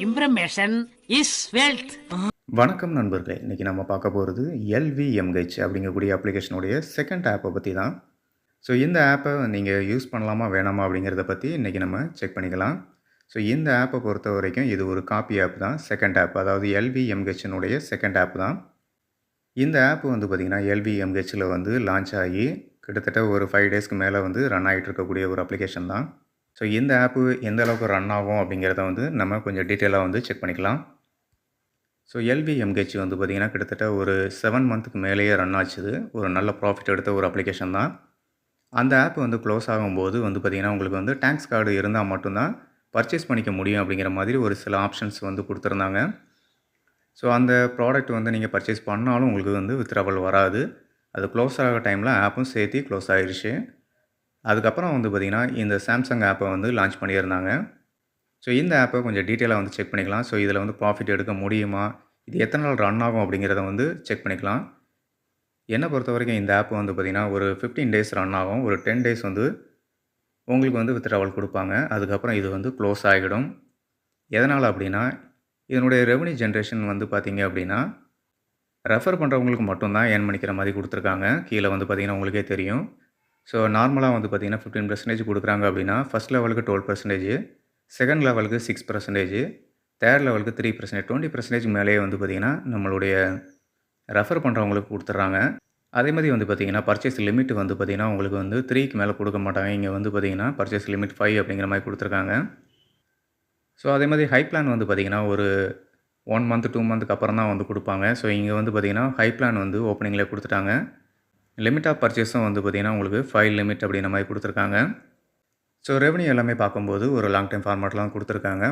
Information is wealth. வணக்கம் நண்பர்களே, இன்றைக்கி நம்ம பார்க்க போகிறது LVMH அப்படிங்கக்கூடிய அப்ளிகேஷனுடைய செகண்ட் ஆப்பை பற்றி தான். ஸோ இந்த ஆப்பை நீங்கள் யூஸ் பண்ணலாமா வேணாமா அப்படிங்கிறத பற்றி இன்றைக்கி நம்ம செக் பண்ணிக்கலாம். ஸோ இந்த ஆப்பை பொறுத்த வரைக்கும் இது ஒரு காப்பி ஆப் தான், செகண்ட் ஆப், அதாவது LVMHனுடைய செகண்ட் ஆப் தான். இந்த ஆப் வந்து பார்த்திங்கன்னா LVMHயில் வந்து லான்ச் ஆகி கிட்டத்தட்ட ஒரு 5 டேஸ்க்கு மேலே வந்து ரன் ஆகிட்டு இருக்கக்கூடிய ஒரு அப்ளிகேஷன் தான். ஸோ இந்த ஆப்பு எந்த அளவுக்கு ரன் ஆகும் அப்படிங்கிறத வந்து நம்ம கொஞ்சம் டீட்டெயிலாக வந்து செக் பண்ணிக்கலாம். ஸோ LVMH வந்து பார்த்திங்கன்னா கிட்டத்தட்ட ஒரு 7 மந்த்துக்கு மேலேயே ரன் ஆச்சுது. ஒரு நல்ல ப்ராஃபிட் எடுத்த ஒரு அப்ளிகேஷன் தான். அந்த ஆப் வந்து க்ளோஸ் ஆகும்போது வந்து பார்த்திங்கன்னா உங்களுக்கு வந்து டேக்ஸ் கார்டு இருந்தால் மட்டும்தான் பர்ச்சேஸ் பண்ணிக்க முடியும் அப்படிங்கிற மாதிரி ஒரு சில ஆப்ஷன்ஸ் வந்து கொடுத்துருந்தாங்க. ஸோ அந்த ப்ராடக்ட் வந்து நீங்கள் பர்ச்சேஸ் பண்ணாலும் உங்களுக்கு வந்து வித்ட்ராவல் வராது. அது க்ளோஸ் ஆகிற டைமில் ஆப்பும் சேர்த்து க்ளோஸ் ஆகிடுச்சு. அதுக்கப்புறம் வந்து பார்த்திங்கன்னா இந்த சாம்சங் ஆப்பை வந்து லான்ச் பண்ணியிருந்தாங்க. ஸோ இந்த ஆப்பை கொஞ்சம் டீட்டெயிலாக வந்து செக் பண்ணிக்கலாம். ஸோ இதில் வந்து ப்ராஃபிட் எடுக்க முடியுமா, இது எத்தனை நாள் ரன் ஆகும் அப்படிங்கிறத வந்து செக் பண்ணிக்கலாம். என்னை பொறுத்த வரைக்கும் இந்த ஆப் வந்து பார்த்திங்கன்னா ஒரு 15 டேஸ் ரன் ஆகும். ஒரு 10 டேஸ் வந்து உங்களுக்கு வந்து வித்ட்ராவல் கொடுப்பாங்க. அதுக்கப்புறம் இது வந்து க்ளோஸ் ஆகிடும். எதனால் அப்படின்னா இதனுடைய ரெவன்யூ ஜென்ரேஷன் வந்து பார்த்திங்க அப்படின்னா ரெஃபர் பண்ணுறவங்களுக்கு மட்டும்தான் ஏர்ன் பண்ணிக்கிற மாதிரி கொடுத்துருக்காங்க. கீழே வந்து பார்த்திங்கன்னா உங்களுக்கே தெரியும். ஸோ நார்மலாக வந்து பார்த்திங்கன்னா 15% கொடுக்குறாங்க அப்படின்னா ஃபஸ்ட் லெவலுக்கு 12%, செகண்ட் லெவலுக்கு 6%, தேர்ட் லெவலுக்கு 3%, 20% மேலேயே வந்து பார்த்திங்கன்னா நம்மளுடைய ரெஃபர் பண்ணுறவங்களுக்கு கொடுத்துட்றாங்க. அதே மாதிரி வந்து பார்த்திங்கன்னா பர்ச்சேஸ் லிமிட் வந்து பார்த்திங்கன்னா உங்களுக்கு வந்து 3க்கு மேலே கொடுக்க மாட்டாங்க. இங்கே வந்து பார்த்திங்கன்னா பர்ச்சேஸ் லிமிட் 5 அப்படிங்கிற மாதிரி கொடுத்துருக்காங்க. ஸோ அதே மாதிரி ஹை பிளான் வந்து பார்த்திங்கன்னா ஒரு 1 மந்த் 2 மந்த்துக்கு அப்புறம் தான் வந்து கொடுப்பாங்க. ஸோ இங்கே வந்து பார்த்திங்கன்னா ஹை பிளான் வந்து ஓப்பனிங்கில் கொடுத்துட்டாங்க. லிமிட் ஆஃப் பர்ச்சேஸும் வந்து பார்த்திங்கன்னா உங்களுக்கு 5 லிமிட் அப்படின்ற மாதிரி கொடுத்துருக்காங்க. ஸோ ரெவன்யூ எல்லாமே பார்க்கும்போது ஒரு லாங் டைம் ஃபார்மேட்லாம் கொடுத்துருக்காங்க.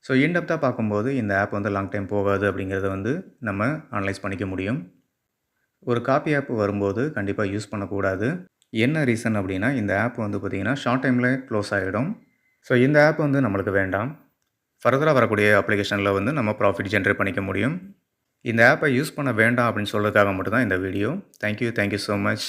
ஸோ இன்டெப்த்தாக பார்க்கும்போது இந்த ஆப் வந்து லாங் டைம் போகாது அப்படிங்கிறத வந்து நம்ம அனலைஸ் பண்ணிக்க முடியும். ஒரு காப்பி ஆப் வரும்போது கண்டிப்பாக யூஸ் பண்ணக்கூடாது. என்ன ரீசன் அப்படின்னா இந்த ஆப் வந்து பார்த்திங்கன்னா ஷார்ட் டைமில் க்ளோஸ் ஆகிடும். ஸோ இந்த ஆப் வந்து நம்மளுக்கு வேண்டாம். ஃபர்தராக வரக்கூடிய அப்ளிகேஷனில் வந்து நம்ம ப்ராஃபிட் ஜென்ரேட் பண்ணிக்க முடியும். இந்த ஆப்பை யூஸ் பண்ண வேண்டாம் அப்படின்னு சொல்கிறதுக்காக மட்டும்தான் இந்த வீடியோ. Thank you so much.